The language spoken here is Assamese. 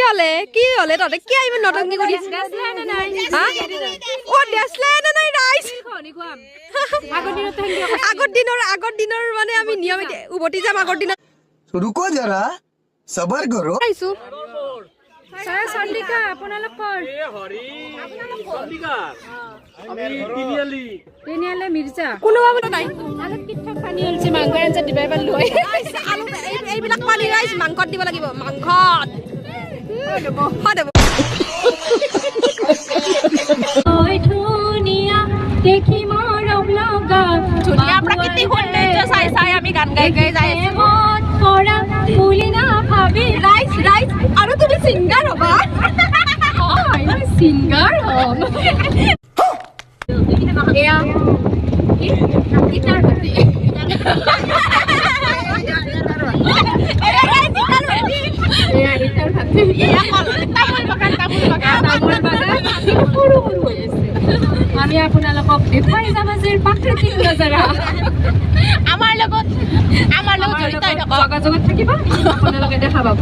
হলে তহঁতে কি ইমান নটংকি কৰি আগৰ দিনৰ মানে আমি নিয়মিত উভতি যাম আগৰ দিনত रुको जरा सबर करो চন্দিকা আপোনালোকৰ তিনিআলি মিৰ্জা কোনো বাবু নাই আলুত কিঠক পানী হৈছে মাংসৰ আঞ্জা দিবাই পালো এইবিলাক পানী ৰাইজ মাংসত দিব লাগিব মাংসত ধুনীয়া দেখি মৰম লগা ধুনীয়া প্ৰাকৃতিক সৌন্দৰ্য চাই চাই আমি গান গাই গাই যাই আছো পৰা বুলি না ভাবি ৰাইজ ৰাইজ আৰু তুমি সিংগাৰ হ'বা সিংগাৰ হম এয়া গিটাৰ বজাই আমি আপোনালোকক দেখুৱাই যাম আজিৰ প্ৰাকৃতিক নজাৰা আমাৰ লগত জড়িত যোগাযোগত থাকিব আপোনালোকে দেখা পাব